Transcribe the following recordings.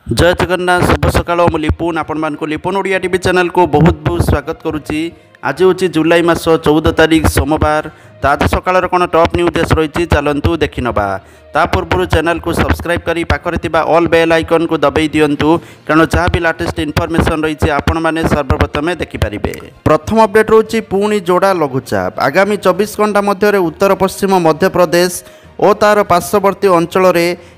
जय जगन्नाथ शुभ सकाळ मु लिपुन आपण मानक लिपुन ओडिया टीवी चैनल को बहुत बहुत स्वागत करुच्ची। आज हूँ जुलाई मास 14 तारिख सोमवार। तो आज सकाळ कौन टॉप न्यूज देश रही चलतु देखी नवा। ता पूर्व चैनल को सब्सक्राइब करी पाखरे ऑल बेल आइकन को दबाई दिंतु कारण जहाँ भी लेटेस्ट इनफॉरमेशन रही आपण मैंने सर्वप्रथमे देखिपारे। प्रथम अपडेट रोची पुणी जोड़ा लघुचाप आगामी 24 घंटा मध्य उत्तर पश्चिम मध्य प्रदेश और तार पार्श्ववर्ती अंचल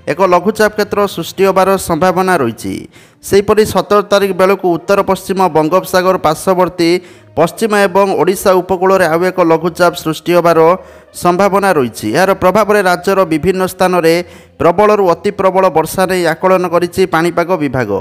एक लघुचाप क्षेत्र सृष्टि होबार संभावना रही। सेहीपरि 17 तारिख बेलू उत्तर पश्चिम बंगोपसागर पार्श्ववर्ती पश्चिम एवं ओडिशा उपकूल में आउ एक लघुचाप सृष्टि होबार संभावना रही। यार प्रभाव में राज्यर विभिन्न स्थान में प्रबल अति प्रबल वर्षा नहीं आकलन करिछि पाणीपाग विभाग।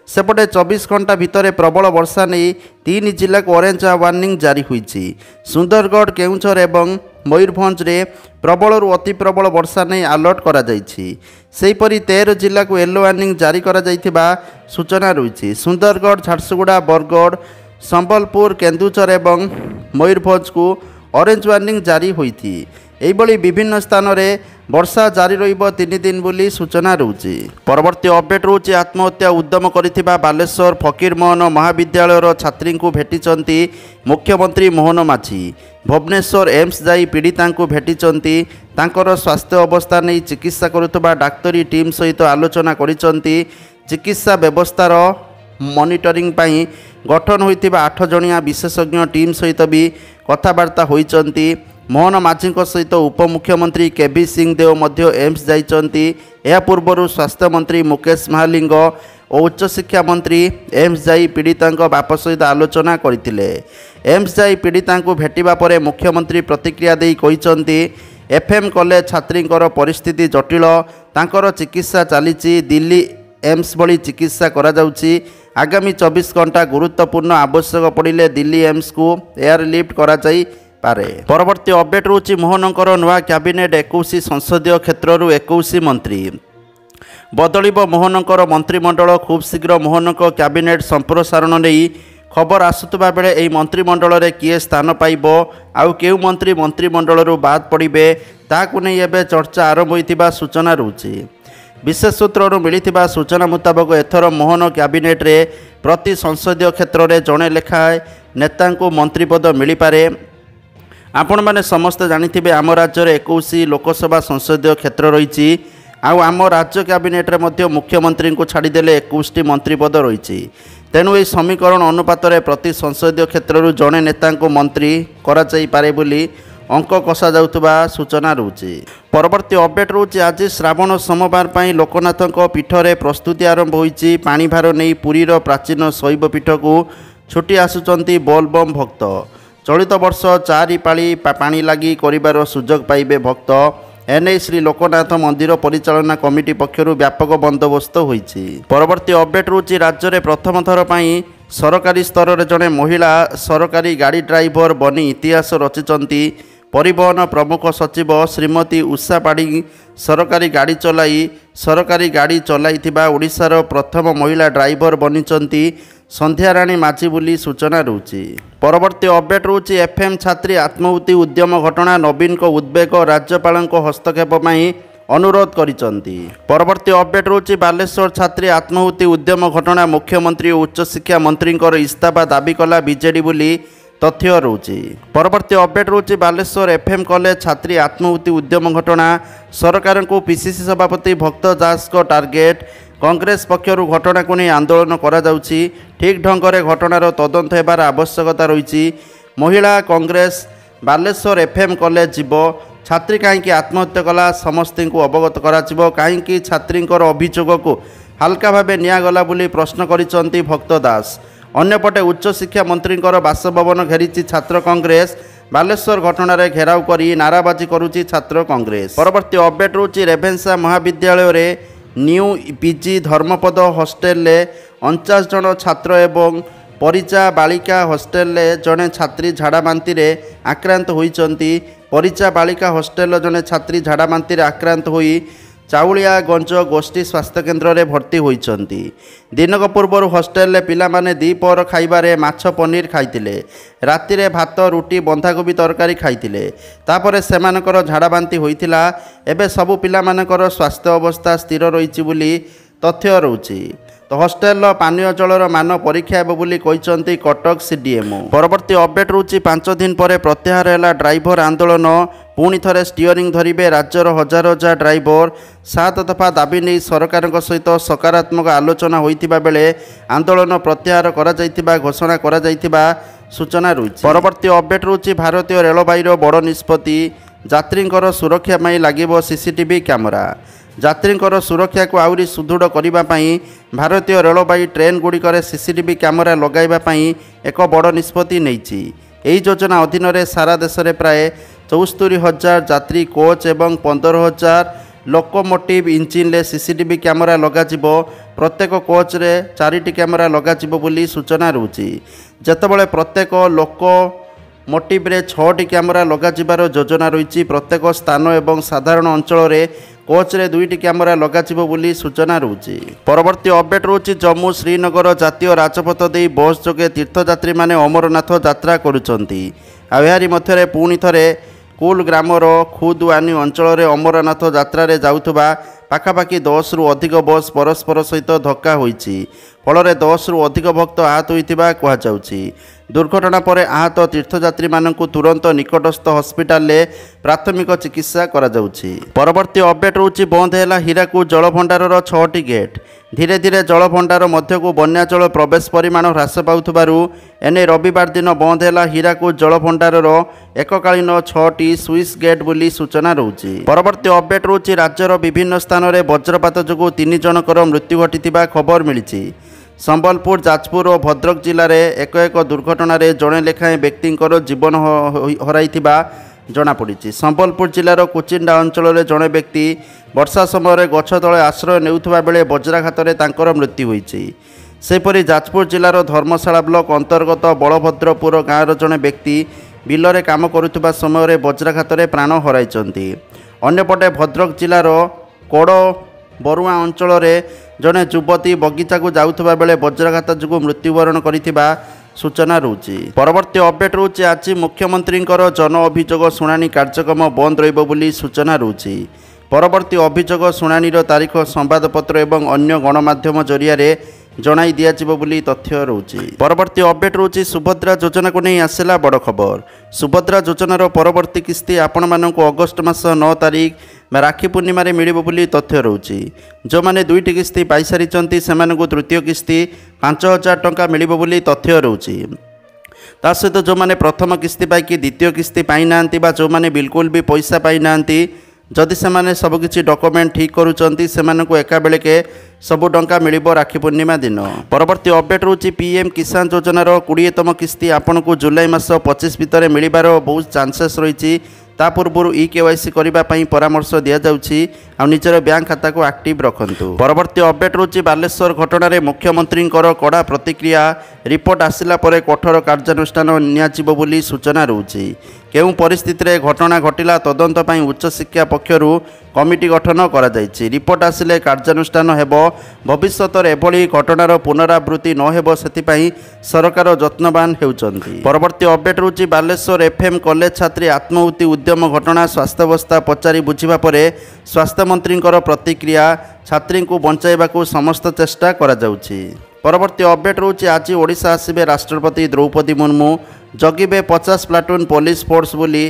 सेपटे 24 घंटा भितर प्रबल वर्षा नहीं 3 जिला को ऑरेंज वार्निंग जारी होईछि। सुंदरगढ़ केउंझर एवं मयूरभंज रे प्रबल अति प्रबल वर्षा नहीं अलर्ट करा जाइछि। सेहीपरि 13 जिला को येलो वार्निंग जारी करा जाइथिबा सूचना रही। सुंदरगढ़ झारसुगुड़ा बरगढ़ संबलपुर केन्दुझर एवं मयूरभंज को ऑरेंज वार्निंग जारी होईथि। एहिभଳି विभिन्न स्थान में वर्षा जारी रहिबो 3 दिन बोली सूचना रहुछि। परवर्ती अपडेट रहुछि आत्महत्या उद्यम करिथिबा बालेश्वर फकीरमोहन महाविद्यालयर छात्री को भेटिचंती मुख्यमंत्री मोहन माझी। भुवनेश्वर एम्स जाई पीड़िता को भेटिचंती तांकर स्वास्थ्य अवस्था नहीं चिकित्सा करुथबा डाक्तरी टीम सहित आलोचना करिचंती। चिकित्सा व्यवस्थार मॉनिटरिंग पाई गठन होइथिबा 8 जणिया विशेषज्ञ टीम सहित भी कथबार्ता होइचंती। मोहन माझी सहित उपमुख्यमंत्री केबी सिंह देव मध्य एम्स जाइचंती। या पूर्व स्वास्थ्य मंत्री मुकेश महालिंग और उच्च शिक्षा मंत्री एम्स जाई पीड़िता बाप सहित आलोचना करथिले। एम्स जाई पीड़िता को भेटिबा परे मुख्यमंत्री प्रतिक्रिया देई कहिचंती एफएम कॉलेज छात्रींकर परिस्थिति जटिल तांकर चिकित्सा चलीची दिल्ली एम्स भली चिकित्सा करा जाउची। आगामी 24 घंटा गुरुत्वपूर्ण आवश्यक पड़िले दिल्ली एम्स को एयरलिफ्ट करा जाई पारे। परवर्ती अपडेट रोची मोहनकर नुआ कैबिनेट 21 संसदीय क्षेत्र 21 मंत्री बदलिब। मोहनकर मंत्रिमंडल खूब शीघ्र मोहनक कैबिनेट संप्रसारण नहीं खबर आसुवा बेले यह मंत्रिमंडल में किए स्थान पाइब आउ केउ मंत्री मंत्रिमंडल बाद पड़े ताकू नहीं एवं चर्चा आरंभ होता सूचना रही। विशेष सूत्र मिलता सूचना मुताबक एथर मोहन कैबिनेट रे प्रति संसदीय क्षेत्र में जड़े लेखाएं नेता मंत्रीपद मिल पारे। आपण मैंने समस्ते जानिथिबे आम राज्य में 21 लोकसभा संसदीय क्षेत्र रही। आम राज्य कैबिनेट रे मध्य मुख्यमंत्री को छाड़देले 21टी मंत्रीपद रही। तेणु यह समीकरण अनुपात प्रति संसदीय क्षेत्र जड़े नेता मंत्री करे बोली अंक कषा जाउतबा सूचना रही। परवर्ती अपडेट रही आज श्रावण सोमवार पर लोकनाथ पीठरे प्रस्तुति आरंभ होईची। पानी भार नहीं पुरीर प्राचीन शैव पीठ को छुटी आसुचंती बोलबम भक्त। चलित वर्ष 4 पाली पानी लगी करिबार सुजोग पाइबे भक्त। एने श्री लोकनाथ मंदिर परिचालना कमिटी पक्षर व्यापक बंदोबस्त होईची। परवर्ती अपडेट रही राज्य में प्रथम थर पर सरकारी स्तर में जड़े महिला सरकारी गाड़ी ड्राइवर बनी इतिहास रचिचंती। परिवहन प्रमुख सचिव श्रीमती उषा पाड़ी सरकारी गाड़ी चलाई ओडिशार प्रथम महिला ड्राइवर बनीचंती संध्याराणी माझी बोली सूचना रही। परवर्ती अपडेट रही एफएम छात्री आत्माहुति उद्यम घटना नवीन को उद्वेग राज्यपाल हस्तक्षेप अनुरोध करिसंती। परवर्ती अपडेट रही बालेश्वर छात्री आत्माहुति उद्यम घटना मुख्यमंत्री और उच्च शिक्षा मंत्री इस्तीफा दाबी कला बीजेडी बोली तथ्य रही। परवर्ती अपडेट रही बालेश्वर एफएम कॉलेज छात्री आत्माहुति उद्यम घटना सरकार को पीसीसी सभापति भक्त दास को टार्गेट। कांग्रेस पक्षर घटना को नहीं आंदोलन करा जाउछि। ठीक ढंग से घटनार तदंत होबार आवश्यकता रही। महिला कांग्रेस बालेश्वर एफएम कॉलेज जीव छात्री कहीं आत्महत्या कला समस्त को अवगत करा कहीं छात्री अभियोग को हल्का भाव निगला बोली प्रश्न करिसंती भक्त दास। अन्यपटे उच्च शिक्षा मंत्री बासभवन घेरी छात्र कांग्रेस। बालेश्वर घटना घेराव करी नाराबाजी करुच्ची छात्र कांग्रेस। परवर्ती अपडेट रही रेभेन्सा महाविद्यालय न्यू पीजी धर्मपद हॉस्टेल 49 जन छात्र एवं परिचा बालिका हॉस्टेल जड़े छात्री झाड़ाबांति आक्रांत होइचंती। परिचा बालिका हॉस्टेल जड़े छात्री झाड़ाबांति आक्रांत होई चाउलियागंज गोष्ठी स्वास्थ्य केन्द्र में भर्ती होइचंती। दिनक पूर्व हॉस्टेल पिला माने दीपहर खाइबारे माछ पनीर खाइतिले। रातिरे भात रुटी बंधाकोबी तरकारी खाइतिले। तापरे सेमानकर झाड़ाबांति होइतिला। एबे सबु पिला मानकर स्वास्थ्य अवस्था स्थिर रहिछि बोली ତଥ୍ୟ ରହୁଛି। ତ ହଷ୍ଟେଲର ପାନୀୟ ଜଳର ମାନ ପରୀକ୍ଷା ହେବ ବୋଲି କହିଛନ୍ତି କଟକ ସିଡିଏମ୍ଓ। ପରବର୍ତ୍ତୀ ଅପଡେଟ୍ ରହୁଛି 5 ଦିନ ପରେ ପ୍ରତ୍ୟାହାର ହେଲା ଡ୍ରାଇଭର ଆନ୍ଦୋଳନ। ପୁଣି ଥରେ ଷ୍ଟିଅରିଂ ଧରିବେ ରାଜ୍ୟର ହଜାର ହଜାର ଡ୍ରାଇଭର। 7 ଦଫା ଦାବି ନେଇ ସରକାରଙ୍କ ସହିତ ସକାରାତ୍ମକ ଆଲୋଚନା ହୋଇଥିବା ବେଳେ ଆନ୍ଦୋଳନ ପ୍ରତ୍ୟାହାର କରାଯାଇଥିବା ଘୋଷଣା କରାଯାଇଥିବା ସୂଚନା ରହିଛି। ପରବର୍ତ୍ତୀ ଅପଡେଟ୍ ରହୁଛି ଭାରତୀୟ ରେଳବାଇର ବଡ଼ ନିଷ୍ପତ୍ତି। ଯାତ୍ରୀଙ୍କର ସୁରକ୍ଷା ପାଇଁ ଲାଗିବ ସିସିଟିଭି କ୍ୟାମେରା। ଯାତ୍ରୀଙ୍କର ସୁରକ୍ଷାକୁ ଆହୁରି ସୁଦୃଢ଼ କରିବା ପାଇଁ ଭାରତୀୟ ରେଳବାଇ ଟ୍ରେନ୍ଗୁଡ଼ିକରେ ସିସିଟିଭି କ୍ୟାମେରା ଲଗାଇବା ପାଇଁ ଏକ ବଡ଼ ନିଷ୍ପତ୍ତି ନେଇଛି। ଏହି ଯୋଜନା ଅଧୀନରେ ସାରା ଦେଶରେ ପ୍ରାୟ 74,000 ଯାତ୍ରୀ କୋଚ୍ ଏବଂ 15,000 ଲୋକୋମୋଟିଭ୍ ଇଞ୍ଜିନ୍ରେ ସିସିଟିଭି କ୍ୟାମେରା ଲଗାଯିବ। ପ୍ରତ୍ୟେକ କୋଚ୍ରେ 4ଟି କ୍ୟାମେରା ଲଗାଯିବ ବୋଲି ସୂଚନା ରହୁଛି। ଯେତେବେଳେ ପ୍ରତ୍ୟେକ ଲୋକୋମୋଟିଭ୍ରେ 6ଟି କ୍ୟାମେରା ଲଗାଯିବାର ଯୋଜନା ରହିଛି। ପ୍ରତ୍ୟେକ ସ୍ଥାନ ଏବଂ ସାଧାରଣ ଅଞ୍ଚଳରେ କୋଚ୍ରେ 2ଟି କ୍ୟାମେରା ଲଗାଯିବ ବୋଲି ସୂଚନା ରହୁଛି। ପରବର୍ତ୍ତୀ ଅପଡେଟ୍ ରହୁଛି ଜମ୍ମୁ ଶ୍ରୀନଗର ଜାତୀୟ ରାଜପଥ ଦେଇ ବସ୍ ଯୋଗେ ତୀର୍ଥଯାତ୍ରୀମାନେ ଅମରନାଥ ଯାତ୍ରା କରୁଛନ୍ତି। ଆଉ ଏହାରି ମଧ୍ୟରେ ପୁଣି ଥରେ କୁଲ ଗ୍ରାମର ଖୁଦୱାନି ଅଞ୍ଚଳରେ ଅମରନାଥ ଯାତ୍ରାରେ ଯାଉଥିବା ପାଖାପାଖି 10ରୁ ଅଧିକ ବସ୍ ପରସ୍ପର ସହିତ ଧକ୍କା ହୋଇଛି। ଫଳରେ 10ରୁ ଅଧିକ ଭକ୍ତ ଆହତ ହୋଇଥିବା କୁହାଯାଉଛି। ଦୁର୍ଘଟଣା ପରେ ଆହତ ତୀର୍ଥଯାତ୍ରୀମାନଙ୍କୁ ତୁରନ୍ତ ନିକଟସ୍ଥ ହସ୍ପିଟାଲରେ ପ୍ରାଥମିକ ଚିକିତ୍ସା କରାଯାଉଛି। ପରବର୍ତ୍ତୀ ଅପଡେଟ୍ ରହୁଛି ବନ୍ଦ ହେଲା ହୀରାକୁଦ ଜଳଭଣ୍ଡାରର 6ଟି ଗେଟ୍। ଧୀରେ ଧୀରେ ଜଳଭଣ୍ଡାର ମଧ୍ୟକୁ ବନ୍ୟା ଜଳ ପ୍ରବେଶ ପରିମାଣ ହ୍ରାସ ପାଉଥିବାରୁ ଏନେ ରବିବାର ଦିନ ବନ୍ଦ ହେଲା ହୀରାକୁଦ ଜଳଭଣ୍ଡାରର ଏକକାଳୀନ 6ଟି ସୁଇସ୍ ଗେଟ୍ ବୋଲି ସୂଚନା ରହୁଛି। ପରବର୍ତ୍ତୀ ଅପଡେଟ୍ ରହୁଛି ରାଜ୍ୟର ବିଭିନ୍ନ ସ୍ଥାନରେ ବଜ୍ରପାତ ଯୋଗୁଁ 3 ଜଣଙ୍କର ମୃତ୍ୟୁ ଘଟିଥିବା ଖବର ମିଳିଛି। ସମ୍ବଲପୁର, ଯାଜପୁର ଓ ଭଦ୍ରକ ଜିଲ୍ଲାରେ ଏକ ଦୁର୍ଘଟଣାରେ ଜଣେ ଲେଖାଏଁ ବ୍ୟକ୍ତିଙ୍କର ଜୀବନ ହରାଇଥିବା ଜଣାପଡ଼ିଛି। ସମ୍ବଲପୁର ଜିଲ୍ଲାର କୁଚିଣ୍ଡା ଅଞ୍ଚଳରେ ଜଣେ ବ୍ୟକ୍ତି ବର୍ଷା ସମୟରେ ଗଛ ତଳେ ଆଶ୍ରୟ ନେଉଥିବା ବେଳେ ବଜ୍ରାଘାତରେ ତାଙ୍କର ମୃତ୍ୟୁ ହୋଇଛି। ସେହିପରି ଯାଜପୁର ଜିଲ୍ଲାର ଧର୍ମଶାଳା ବ୍ଲକ ଅନ୍ତର୍ଗତ ବଳଭଦ୍ରପୁର ଗାଁର ଜଣେ ବ୍ୟକ୍ତି ବିଲରେ କାମ କରୁଥିବା ସମୟରେ ବଜ୍ରାଘାତରେ ପ୍ରାଣ ହରାଇଛନ୍ତି। ଅନ୍ୟପଟେ ଭଦ୍ରକ ଜିଲ୍ଲାର କୋଡ଼ ବରୁଆ ଅଞ୍ଚଳରେ ଜଣେ ଯୁବତୀ ବଗିଚାକୁ ଯାଉଥିବା ବେଳେ ବଜ୍ରାଘାତ ଯୋଗୁଁ ମୃତ୍ୟୁବରଣ କରିଥିବା ସୂଚନା ରହୁଛି। ପରବର୍ତ୍ତୀ ଅପଡେଟ୍ ରହୁଛି ଆଜି ମୁଖ୍ୟମନ୍ତ୍ରୀଙ୍କର ଜନ ଅଭିଯୋଗ ଶୁଣାଣି କାର୍ଯ୍ୟକ୍ରମ ବନ୍ଦ ରହିବ ବୋଲି ସୂଚନା ରହୁଛି। ପରବର୍ତ୍ତୀ ଅଭିଯୋଗ ଶୁଣାଣିର ତାରିଖ ସମ୍ବାଦପତ୍ର ଏବଂ ଅନ୍ୟ ଗଣମାଧ୍ୟମ ଜରିଆରେ ଜଣାଇ ଦିଆଯିବ ବୋଲି ତଥ୍ୟ ରହୁଛି। ପରବର୍ତ୍ତୀ ଅପଡେଟ୍ ରହୁଛି ସୁଭଦ୍ରା ଯୋଜନାକୁ ନେଇ ଆସିଲା ବଡ଼ ଖବର। ସୁଭଦ୍ରା ଯୋଜନାର ପରବର୍ତ୍ତୀ କିସ୍ତି ଆପଣମାନଙ୍କୁ ଅଗଷ୍ଟ ମାସ 9 ତାରିଖ ରାକ୍ଷୀ ପୂର୍ଣ୍ଣିମାରେ ମିଳିବ ବୋଲି ତଥ୍ୟ ରହୁଛି। ଯେଉଁମାନେ 2ଟି କିସ୍ତି ପାଇସାରିଛନ୍ତି ସେମାନଙ୍କୁ ତୃତୀୟ କିସ୍ତି 5,000 ଟଙ୍କା ମିଳିବ ବୋଲି ତଥ୍ୟ ରହୁଛି। ତା ସହିତ ଯେଉଁମାନେ ପ୍ରଥମ କିସ୍ତି ପାଇକି ଦ୍ୱିତୀୟ କିସ୍ତି ପାଇନାହାନ୍ତି ବା ଯେଉଁମାନେ ବିଲକୁଲ ବି ପଇସା ପାଇନାହାନ୍ତି, ଯଦି ସେମାନେ ସବୁକିଛି ଡକୁମେଣ୍ଟ ଠିକ୍ କରୁଛନ୍ତି ସେମାନଙ୍କୁ ଏକାବେଳକେ ସବୁ ଟଙ୍କା ମିଳିବ ରାକ୍ଷୀ ପୂର୍ଣ୍ଣିମା ଦିନ। ପରବର୍ତ୍ତୀ ଅପଡେଟ୍ ରହୁଛି ପିଏମ୍ କିଷାନ ଯୋଜନାର 20ତମ କିସ୍ତି ଆପଣଙ୍କୁ ଜୁଲାଇ ମାସ 25 ଭିତରେ ମିଳିବାର ବହୁତ ଚାନ୍ସେସ୍ ରହିଛି। ତା ପୂର୍ବରୁ KYC କରିବା ପାଇଁ ପରାମର୍ଶ ଦିଆଯାଉଛି। ଆଉ ନିଜର ବ୍ୟାଙ୍କ ଖାତାକୁ ଆକ୍ଟିଭ୍ ରଖନ୍ତୁ। ପରବର୍ତ୍ତୀ ଅପଡେଟ୍ ରହୁଛି ବାଲେଶ୍ୱର ଘଟଣାରେ ମୁଖ୍ୟମନ୍ତ୍ରୀଙ୍କର କଡ଼ା ପ୍ରତିକ୍ରିୟା। ରିପୋର୍ଟ ଆସିଲା ପରେ କଠୋର କାର୍ଯ୍ୟାନୁଷ୍ଠାନ ନିଆଯିବ ବୋଲି ସୂଚନା ରହୁଛି। କେଉଁ ପରିସ୍ଥିତିରେ ଘଟଣା ଘଟିଲା ତଦନ୍ତ ପାଇଁ ଉଚ୍ଚଶିକ୍ଷା ପକ୍ଷରୁ କମିଟି ଗଠନ କରାଯାଇଛି। ରିପୋର୍ଟ ଆସିଲେ କାର୍ଯ୍ୟାନୁଷ୍ଠାନ ହେବ। ଭବିଷ୍ୟତରେ ଏଭଳି ଘଟଣାର ପୁନରାବୃତ୍ତି ନ ହେବ ସେଥିପାଇଁ ସରକାର ଯତ୍ନବାନ ହେଉଛନ୍ତି। ପରବର୍ତ୍ତୀ ଅପଡେଟ୍ ରହୁଛି ବାଲେଶ୍ୱର FM କଲେଜ ଛାତ୍ରୀ ଆତ୍ମାହୁତି ଉଦ୍ୟମ ଘଟଣା ସ୍ୱାସ୍ଥ୍ୟାବସ୍ଥା ପଚାରି ବୁଝିବା ପରେ ସ୍ୱାସ୍ଥ୍ୟମନ୍ତ୍ରୀଙ୍କର ପ୍ରତିକ୍ରିୟା। ଛାତ୍ରୀଙ୍କୁ ବଞ୍ଚାଇବାକୁ ସମସ୍ତ ଚେଷ୍ଟା କରାଯାଉଛି। ପରବର୍ତ୍ତୀ ଅପଡେଟ୍ ରହୁଛି ଆଜି ଓଡ଼ିଶା ଆସିବେ ରାଷ୍ଟ୍ରପତି ଦ୍ରୌପଦୀ ମୁର୍ମୁ। ଜଗିବେ 50 ପ୍ଲାଟୁନ୍ ପୋଲିସ ଫୋର୍ସ ବୋଲି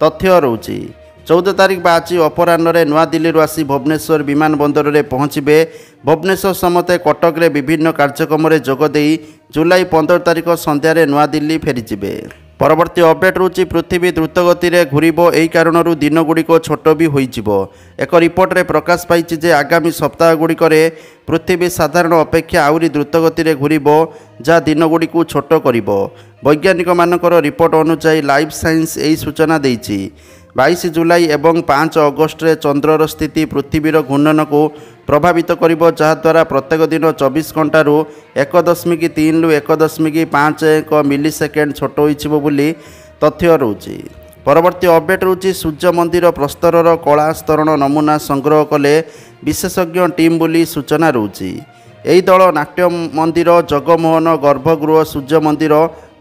ତଥ୍ୟ ରହୁଛି। 14 ତାରିଖ ବା ଆଜି ଅପରାହ୍ନରେ ନୂଆଦିଲ୍ଲୀରୁ ଆସି ଭୁବନେଶ୍ୱର ବିମାନ ବନ୍ଦରରେ ପହଞ୍ଚିବେ। ଭୁବନେଶ୍ୱର ସମେତ କଟକରେ ବିଭିନ୍ନ କାର୍ଯ୍ୟକ୍ରମରେ ଯୋଗ ଦେଇ ଜୁଲାଇ 15 ତାରିଖ ସନ୍ଧ୍ୟାରେ ନୂଆଦିଲ୍ଲୀ ଫେରିଯିବେ। ପରବର୍ତ୍ତୀ ଅପଡେଟ୍ ରହୁଛି ପୃଥିବୀ ଦ୍ରୁତଗତିରେ ଘୁରିବ। ଏହି କାରଣରୁ ଦିନଗୁଡ଼ିକ ଛୋଟ ବି ହୋଇଯିବ। ଏକ ରିପୋର୍ଟରେ ପ୍ରକାଶ ପାଇଛି ଯେ ଆଗାମୀ ସପ୍ତାହଗୁଡ଼ିକରେ ପୃଥିବୀ ସାଧାରଣ ଅପେକ୍ଷା ଆହୁରି ଦ୍ରୁତଗତିରେ ଘୁରିବ, ଯାହା ଦିନଗୁଡ଼ିକୁ ଛୋଟ କରିବ। ବୈଜ୍ଞାନିକମାନଙ୍କର ରିପୋର୍ଟ ଅନୁଯାୟୀ ଲାଇଫ୍ ସାଇନ୍ସ ଏହି ସୂଚନା ଦେଇଛି। 22 ଜୁଲାଇ ଏବଂ 5 ଅଗଷ୍ଟରେ ଚନ୍ଦ୍ରର ସ୍ଥିତି ପୃଥିବୀର ଘୂର୍ଣ୍ଣନକୁ ପ୍ରଭାବିତ କରିବ, ଯାହାଦ୍ୱାରା ପ୍ରତ୍ୟେକ ଦିନ 24 ଘଣ୍ଟାରୁ 1.3ରୁ 1.51 ମିଲିସେକେଣ୍ଡ ଛୋଟ ହୋଇଯିବ ବୋଲି ତଥ୍ୟ ରହୁଛି। ପରବର୍ତ୍ତୀ ଅପଡେଟ୍ ରହୁଛି ସୂର୍ଯ୍ୟ ମନ୍ଦିର ପ୍ରସ୍ତରର କଳା ସ୍ତରଣ ନମୁନା ସଂଗ୍ରହ କଲେ ବିଶେଷଜ୍ଞ ଟିମ୍ ବୋଲି ସୂଚନା ରହୁଛି। ଏହି ଦଳ ନାଟ୍ୟ ମନ୍ଦିର, ଜଗମୋହନ, ଗର୍ଭଗୃହ, ସୂର୍ଯ୍ୟ ମନ୍ଦିର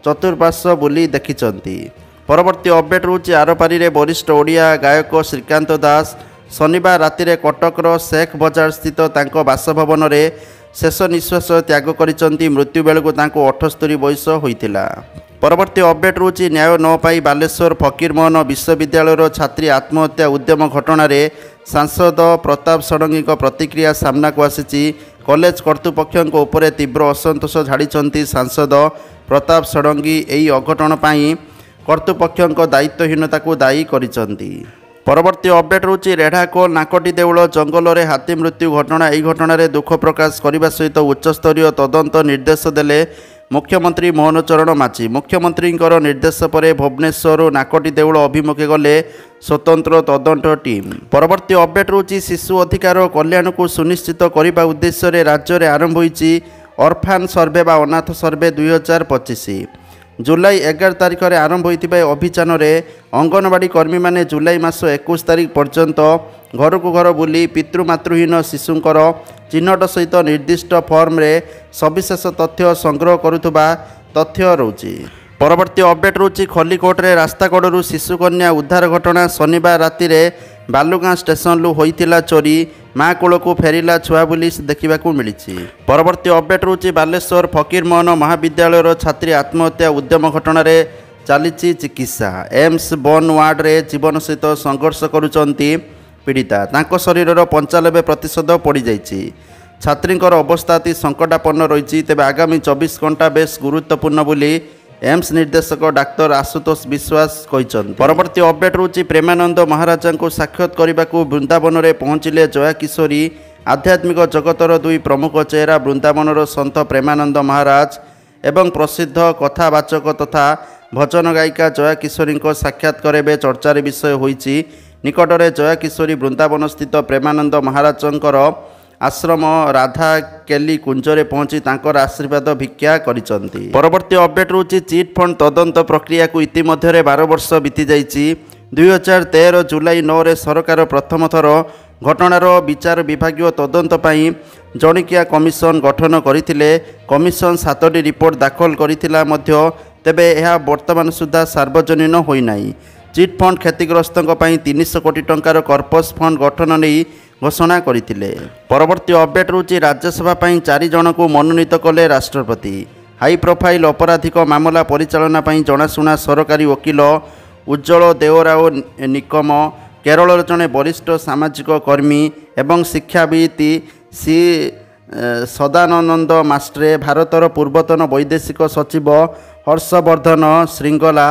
ଚତୁଃପାର୍ଶ୍ୱ ବୋଲି ଦେଖିଛନ୍ତି। ପରବର୍ତ୍ତୀ ଅପଡେଟ୍ ରହୁଛି ଆରପାରିରେ ବରିଷ୍ଠ ଓଡ଼ିଆ ଗାୟକ ଶ୍ରୀକାନ୍ତ ଦାସ ଶନିବାର ରାତିରେ କଟକର ଶେଖ ବଜାର ସ୍ଥିତ ତାଙ୍କ ବାସଭବନରେ ଶେଷ ନିଶ୍ୱାସ ତ୍ୟାଗ କରିଛନ୍ତି। ମୃତ୍ୟୁ ବେଳକୁ ତାଙ୍କୁ 78 ବୟସ ହୋଇଥିଲା। ପରବର୍ତ୍ତୀ ଅପଡେଟ୍ ରହୁଛି ନ୍ୟାୟ ନ ପାଇ ବାଲେଶ୍ୱର ଫକୀରମୋହନ ବିଶ୍ୱବିଦ୍ୟାଳୟର ଛାତ୍ରୀ ଆତ୍ମହତ୍ୟା ଉଦ୍ୟମ ଘଟଣାରେ ସାଂସଦ ପ୍ରତାପ ଷଡ଼ଙ୍ଗୀଙ୍କ ପ୍ରତିକ୍ରିୟା ସାମ୍ନାକୁ ଆସିଛି। କଲେଜ କର୍ତ୍ତୃପକ୍ଷଙ୍କ ଉପରେ ତୀବ୍ର ଅସନ୍ତୋଷ ଝାଡ଼ିଛନ୍ତି ସାଂସଦ ପ୍ରତାପ ଷଡ଼ଙ୍ଗୀ। ଏହି ଅଘଟଣ ପାଇଁ କର୍ତ୍ତୃପକ୍ଷଙ୍କ ଦାୟିତ୍ୱହୀନତାକୁ ଦାୟୀ କରିଛନ୍ତି। ପରବର୍ତ୍ତୀ ଅପଡେଟ୍ ରହୁଛି ରେଢ଼ାଖୋଲ ନାକଟି ଦେଉଳ ଜଙ୍ଗଲରେ ହାତୀ ମୃତ୍ୟୁ ଘଟଣା। ଏହି ଘଟଣାରେ ଦୁଃଖ ପ୍ରକାଶ କରିବା ସହିତ ଉଚ୍ଚସ୍ତରୀୟ ତଦନ୍ତ ନିର୍ଦ୍ଦେଶ ଦେଲେ ମୁଖ୍ୟମନ୍ତ୍ରୀ ମୋହନ ଚରଣ ମାଝୀ। ମୁଖ୍ୟମନ୍ତ୍ରୀଙ୍କର ନିର୍ଦ୍ଦେଶ ପରେ ଭୁବନେଶ୍ୱରରୁ ନାକଟି ଦେଉଳ ଅଭିମୁଖେ ଗଲେ ସ୍ୱତନ୍ତ୍ର ତଦନ୍ତ ଟିମ୍। ପରବର୍ତ୍ତୀ ଅପଡେଟ୍ ରହୁଛି ଶିଶୁ ଅଧିକାର କଲ୍ୟାଣକୁ ସୁନିଶ୍ଚିତ କରିବା ଉଦ୍ଦେଶ୍ୟରେ ରାଜ୍ୟରେ ଆରମ୍ଭ ହୋଇଛି ଅର୍ଫାନ୍ ସର୍ଭେ ବା ଅନାଥ ସର୍ଭେ 2025। ଜୁଲାଇ 11 ତାରିଖରେ ଆରମ୍ଭ ହୋଇଥିବା ଅଭିଯାନରେ ଅଙ୍ଗନବାଡ଼ି କର୍ମୀମାନେ ଜୁଲାଇ ମାସ 21 ତାରିଖ ପର୍ଯ୍ୟନ୍ତ ଘରକୁ ଘର ବୁଲି ପିତୃମାତୃହୀନ ଶିଶୁଙ୍କର ଚିହ୍ନଟ ସହିତ ନିର୍ଦ୍ଦିଷ୍ଟ ଫର୍ମରେ ସବିଶେଷ ତଥ୍ୟ ସଂଗ୍ରହ କରୁଥିବା ତଥ୍ୟ ରହୁଛି। ପରବର୍ତ୍ତୀ ଅପଡେଟ୍ ରହୁଛି ଖଲିକୋଟରେ ରାସ୍ତା କଡ଼ରୁ ଶିଶୁକନ୍ୟା ଉଦ୍ଧାର ଘଟଣା। ଶନିବାର ରାତିରେ ବାଲୁଗାଁ ଷ୍ଟେସନରୁ ହୋଇଥିଲା ଚୋରି। ମା କୋଳକୁ ଫେରିଲା ଛୁଆ ବୋଲି ଦେଖିବାକୁ ମିଳିଛି। ପରବର୍ତ୍ତୀ ଅପଡେଟ୍ ରହୁଛି ବାଲେଶ୍ୱର ଫକୀରମୋହନ ମହାବିଦ୍ୟାଳୟର ଛାତ୍ରୀ ଆତ୍ମହତ୍ୟା ଉଦ୍ୟମ ଘଟଣାରେ ଚାଲିଛି ଚିକିତ୍ସା। ଏମ୍ସ ବନ ୱାର୍ଡରେ ଜୀବନ ସହିତ ସଂଘର୍ଷ କରୁଛନ୍ତି ପୀଡ଼ିତା। ତାଙ୍କ ଶରୀରର 95% ପଡ଼ିଯାଇଛି। ଛାତ୍ରୀଙ୍କର ଅବସ୍ଥା ଅତି ସଙ୍କଟାପନ୍ନ ରହିଛି। ତେବେ ଆଗାମୀ 24 ଘଣ୍ଟା ବେଶ୍ ଗୁରୁତ୍ୱପୂର୍ଣ୍ଣ ବୋଲି ଏମ୍ସ ନିର୍ଦ୍ଦେଶକ ଡାକ୍ତର ଆଶୁତୋଷ ବିଶ୍ୱାସ କହିଛନ୍ତି। ପରବର୍ତ୍ତୀ ଅପଡେଟ୍ ରହୁଛି ପ୍ରେମାନନ୍ଦ ମହାରାଜାଙ୍କୁ ସାକ୍ଷାତ କରିବାକୁ ବୃନ୍ଦାବନରେ ପହଞ୍ଚିଲେ ଜୟା କିଶୋରୀ। ଆଧ୍ୟାତ୍ମିକ ଜଗତର ଦୁଇ ପ୍ରମୁଖ ଚେହେରା ବୃନ୍ଦାବନର ସନ୍ଥ ପ୍ରେମାନନ୍ଦ ମହାରାଜ ଏବଂ ପ୍ରସିଦ୍ଧ କଥାବାଚକ ତଥା ଭଜନ ଗାୟିକା ଜୟା କିଶୋରୀଙ୍କ ସାକ୍ଷାତକାର ଏବେ ଚର୍ଚ୍ଚାର ବିଷୟ ହୋଇଛି। ନିକଟରେ ଜୟା କିଶୋରୀ ବୃନ୍ଦାବନସ୍ଥିତ ପ୍ରେମାନନ୍ଦ ମହାରାଜଙ୍କର ଆଶ୍ରମ ରାଧା କେଲି କୁଞ୍ଜରେ ପହଞ୍ଚି ତାଙ୍କର ଆଶୀର୍ବାଦ ଭିକ୍ଷା କରିଛନ୍ତି। ପରବର୍ତ୍ତୀ ଅପଡେଟ୍ ରହୁଛି ଚିଟ୍ ଫଣ୍ଡ ତଦନ୍ତ ପ୍ରକ୍ରିୟାକୁ ଇତିମଧ୍ୟରେ 12 ବର୍ଷ ବିତିଯାଇଛି। 2013 ଜୁଲାଇ 9ରେ ସରକାର ପ୍ରଥମ ଥର ଘଟଣାର ବିଚାର ବିଭାଗୀୟ ତଦନ୍ତ ପାଇଁ ଜଣିକିଆ କମିଶନ ଗଠନ କରିଥିଲେ। କମିଶନ 7ଟି ରିପୋର୍ଟ ଦାଖଲ କରିଥିଲା ମଧ୍ୟ, ତେବେ ଏହା ବର୍ତ୍ତମାନ ସୁଦ୍ଧା ସାର୍ବଜନୀନ ହୋଇନାହିଁ। ଚିଟ୍ ଫଣ୍ଡ କ୍ଷତିଗ୍ରସ୍ତଙ୍କ ପାଇଁ 300 କୋଟି ଟଙ୍କାର କର୍ପସ୍ ଫଣ୍ଡ ଗଠନ ନେଇ ଘୋଷଣା କରିଥିଲେ। ପରବର୍ତ୍ତୀ ଅପଡେଟ୍ ରହୁଛି ରାଜ୍ୟସଭା ପାଇଁ 4 ଜଣଙ୍କୁ ମନୋନୀତ କଲେ ରାଷ୍ଟ୍ରପତି। ହାଇ ପ୍ରୋଫାଇଲ୍ ଅପରାଧିକ ମାମଲା ପରିଚାଳନା ପାଇଁ ଜଣାଶୁଣା ସରକାରୀ ଓକିଲ ଉଜ୍ଜଳ ଦେଓରାଓ ନିକମ, କେରଳର ଜଣେ ବରିଷ୍ଠ ସାମାଜିକ କର୍ମୀ ଏବଂ ଶିକ୍ଷାବିତ୍ ସି ସଦାନନ୍ଦ ମାଷ୍ଟ୍ରେ, ଭାରତର ପୂର୍ବତନ ବୈଦେଶିକ ସଚିବ ହର୍ଷବର୍ଦ୍ଧନ ଶ୍ରୀଙ୍ଗଲା,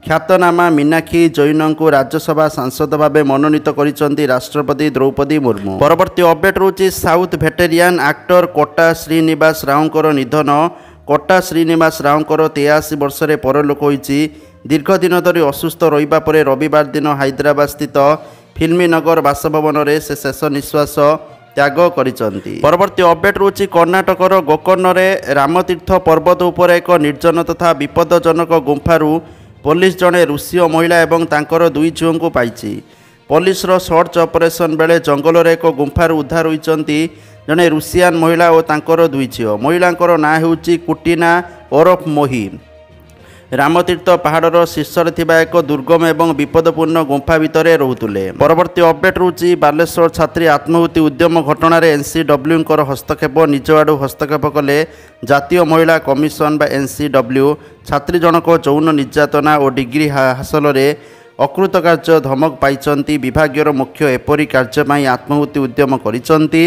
ଖ୍ୟାତନାମା ମୀନାକ୍ଷୀ ଜୈନଙ୍କୁ ରାଜ୍ୟସଭା ସାଂସଦ ଭାବେ ମନୋନୀତ କରିଛନ୍ତି ରାଷ୍ଟ୍ରପତି ଦ୍ରୌପଦୀ ମୁର୍ମୁ। ପରବର୍ତ୍ତୀ ଅପଡେଟ୍ ରହୁଛି ସାଉଥ୍ ଭେଟେରିଆନ୍ ଆକ୍ଟର କୋଟା ଶ୍ରୀନିବାସ ରାଓଙ୍କର ନିଧନ। କୋଟା ଶ୍ରୀନିବାସ ରାଓଙ୍କର 83 ବର୍ଷରେ ପରଲୋକ ହୋଇଛି। ଦୀର୍ଘ ଦିନ ଧରି ଅସୁସ୍ଥ ରହିବା ପରେ ରବିବାର ଦିନ ହାଇଦ୍ରାବାଦ ସ୍ଥିତ ଫିଲ୍ମୀନଗର ବାସଭବନରେ ସେ ଶେଷ ନିଶ୍ୱାସ ତ୍ୟାଗ କରିଛନ୍ତି। ପରବର୍ତ୍ତୀ ଅପଡେଟ୍ ରହୁଛି କର୍ଣ୍ଣାଟକର ଗୋକର୍ଣ୍ଣରେ ରାମତୀର୍ଥ ପର୍ବତ ଉପରେ ଏକ ନିର୍ଜନ ତଥା ବିପଦଜନକ ଗୁମ୍ଫାରୁ ପୋଲିସ ଜଣେ ରୁଷୀୟ ମହିଳା ଏବଂ ତାଙ୍କର 2 ଝିଅଙ୍କୁ ପାଇଛି। ପୋଲିସର ସର୍ଚ୍ଚ ଅପରେସନ୍ ବେଳେ ଜଙ୍ଗଲରେ ଏକ ଗୁମ୍ଫାରୁ ଉଦ୍ଧାର ହୋଇଛନ୍ତି ଜଣେ ରୁଷିଆନ୍ ମହିଳା ଓ ତାଙ୍କର 2 ଝିଅ। ମହିଳାଙ୍କର ନାଁ ହେଉଛି କୁଟିନା ଓରଫ ମୋହି। ରାମତୀର୍ଥ ପାହାଡ଼ର ଶୀର୍ଷରେ ଥିବା ଏକ ଦୁର୍ଗମ ଏବଂ ବିପଦପୂର୍ଣ୍ଣ ଗୁମ୍ଫା ଭିତରେ ରହୁଥିଲେ। ପରବର୍ତ୍ତୀ ଅପଡେଟ୍ ରହୁଛି ବାଲେଶ୍ୱର ଛାତ୍ରୀ ଆତ୍ମାହୁତି ଉଦ୍ୟମ ଘଟଣାରେ NCWଙ୍କର ହସ୍ତକ୍ଷେପ। ନିଜ ଆଡ଼ୁ ହସ୍ତକ୍ଷେପ କଲେ ଜାତୀୟ ମହିଳା କମିଶନ ବା NCW। ଛାତ୍ରୀ ଜଣକ ଯୌନ ନିର୍ଯାତନା ଓ ଡିଗ୍ରୀ ହାସଲରେ ଅକୃତକାର୍ଯ୍ୟ ଧମକ ପାଇଛନ୍ତି। ବିଭାଗୀୟର ମୁଖ୍ୟ ଏପରି କାର୍ଯ୍ୟ ପାଇଁ ଆତ୍ମାହୁତି ଉଦ୍ୟମ କରିଛନ୍ତି।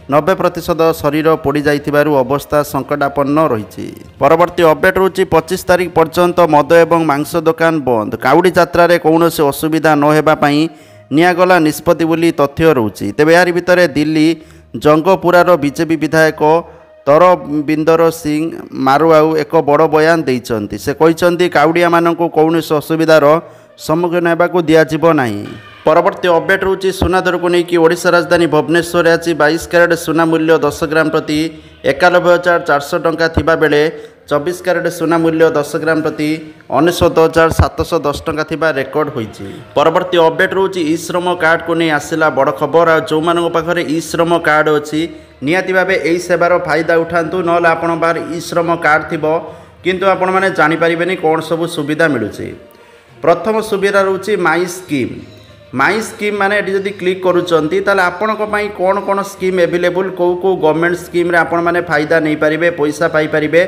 90% ଶରୀର ପୋଡ଼ିଯାଇଥିବାରୁ ଅବସ୍ଥା ସଙ୍କଟାପନ୍ନ ରହିଛି। ପରବର୍ତ୍ତୀ ଅପଡେଟ୍ ରହୁଛି 25 ତାରିଖ ପର୍ଯ୍ୟନ୍ତ ମଦ ଏବଂ ମାଂସ ଦୋକାନ ବନ୍ଦ। କାଉଡ଼ି ଯାତ୍ରାରେ କୌଣସି ଅସୁବିଧା ନ ହେବା ପାଇଁ ନିଆଗଲା ନିଷ୍ପତ୍ତି ବୋଲି ତଥ୍ୟ ରହୁଛି। ତେବେ ଏହାରି ଭିତରେ ଦିଲ୍ଲୀ ଜଙ୍ଗପୁରାର ବିଜେପି ବିଧାୟକ ତରବିନ୍ଦର ସିଂ ମାରୁଆଉ ଏକ ବଡ଼ ବୟାନ ଦେଇଛନ୍ତି। ସେ କହିଛନ୍ତି କାଉଡ଼ିଆମାନଙ୍କୁ କୌଣସି ଅସୁବିଧାର ସମ୍ମୁଖୀନ ହେବାକୁ ଦିଆଯିବ ନାହିଁ। ପରବର୍ତ୍ତୀ ଅପଡେଟ୍ ରହୁଛି ସୁନା ଦରକୁ ନେଇକି ଓଡ଼ିଶା ରାଜଧାନୀ ଭୁବନେଶ୍ୱରରେ ଆଜି 22 କ୍ୟାରେଟ୍ ସୁନା ମୂଲ୍ୟ 10 ଗ୍ରାମ ପ୍ରତି 91,400 ଟଙ୍କା ଥିବାବେଳେ 24 କ୍ୟାରେଟ୍ ସୁନା ମୂଲ୍ୟ 10 ଗ୍ରାମ ପ୍ରତି 99,710 ଟଙ୍କା ଥିବା ରେକର୍ଡ ହୋଇଛି। ପରବର୍ତ୍ତୀ ଅପଡେଟ୍ ରହୁଛି ଇ ଶ୍ରମ କାର୍ଡ଼କୁ ନେଇ ଆସିଲା ବଡ଼ ଖବର। ଆଉ ଯେଉଁମାନଙ୍କ ପାଖରେ ଇ ଶ୍ରମ କାର୍ଡ଼ ଅଛି ନିହାତି ଭାବେ ଏହି ସେବାର ଫାଇଦା ଉଠାନ୍ତୁ। ନହେଲେ ଆପଣଙ୍କ ପାଖରେ ଇ ଶ୍ରମ କାର୍ଡ଼ ଥିବ କିନ୍ତୁ ଆପଣମାନେ ଜାଣିପାରିବେନି କ'ଣ ସବୁ ସୁବିଧା ମିଳୁଛି। ପ୍ରଥମ ସୁବିଧା ରହୁଛି ମାଇ ସ୍କିମ୍। माई स्कीम माने एटी जदि क्लिक करूचंती ताले आपनको पई कोन कोन स्कीम अवेलेबल को गवर्नमेंट स्कीम रे आपण माने फायदा नहीं पारिबे पैसा पाई पारिबे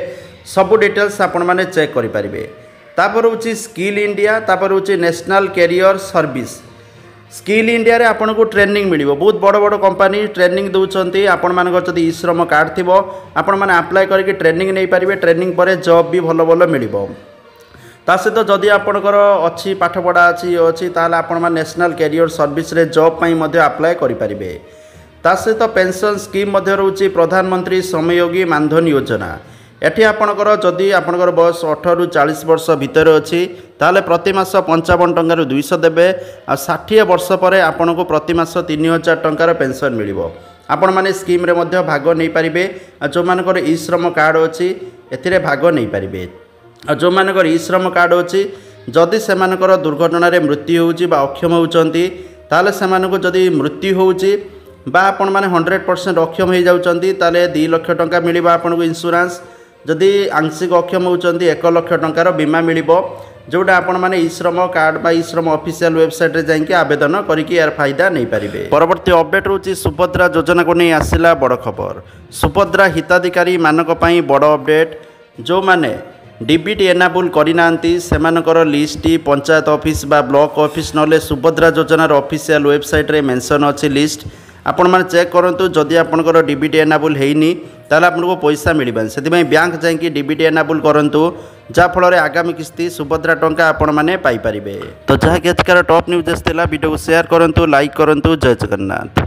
सब डिटेल्स आपण माने चेक करि पारिबे। तापर होची स्किल इंडिया तापर होची national career service. Skill India रे आपन को ट्रेनिंग मिलिबो बहुत बड़ बड़ कंपनी ट्रेनिंग दउचंती आपण मानकर जदि ई श्रम कार्ड थिबो आपण माने अप्लाई करके ट्रेनिंग नहीं पारिबे ट्रेनिंग पर जॉब भी भलो भलो मिलिबो। ता सहित जदि आपणकर अच्छी पाठपढ़ा अच्छी अच्छी ताल आपण माने नेशनल कैरियर सर्विस रे जॉब पई मध्ये अप्लाई करि पारिबे। ता सहित पेंशन स्कीम मध्ये रहउची प्रधानमंत्री श्रमयोगी मानधन योजना। एठी आपणकर जदि आपणकर बयस 18 रु 40 वर्ष भितर अछि ताले प्रति मास 55 टंकार 200 देबे आ 60 वर्ष परे आपनको प्रति मास 3000 टंकार पेंशन मिलिबो। आपण माने स्कीम रे मध्ये भाग नै पारिबे आ जो मानकर ई श्रम कार्ड अछि एथिरे भाग नै पारिबे। आ जो मानकर ई श्रम कार्ड अछि जदि सेमानकर दुर्घटना रे मृत्यु होउची बा अक्षम होउचंती ताले सेमानको जदि मृत्यु होउची बा आपण माने 100% अक्षम हो जाउचंती ताले 2 लाख टंका मिलिबा आपनको इंश्योरेंस। जदि आंशिक अक्षम होउचंती 1 लाख टंकार बीमा मिलिबो जोटा आपण माने ई श्रम कार्ड बा ई श्रम ऑफिशियल वेबसाइट रे जाइके आवेदन करिके यार फायदा नै पारिबे। परवर्ती अपडेट होची सुभद्रा योजना को नै आसिला बड़ खबर। सुभद्रा हिताधिकारी मानक पई बड़ अपडेट। जो माने डीबीटी एनाबुल करिनांती सेमानकर लिस्ट पंचायत ऑफिस बा ब्लॉक ऑफिस नले सुभद्रा योजनार ऑफिशियल वेबसाइट रे मेंशन अछि लिस्ट आपण माने चेक करंतु जदि आपनकर डीबीटी एनाबुल हेइनी ताले आपनको पैसा मिलबन सेति में बैंक जाइकी डीबीटी एनाबुल करंतु जा फल रे आगामी किस्ती सुभद्रा टंका आपण माने पाई परिबे। तो जहा के टॉप न्यूज़ देला वीडियो को शेयर करंतु लाइक करंतु। जय जगन्नाथ।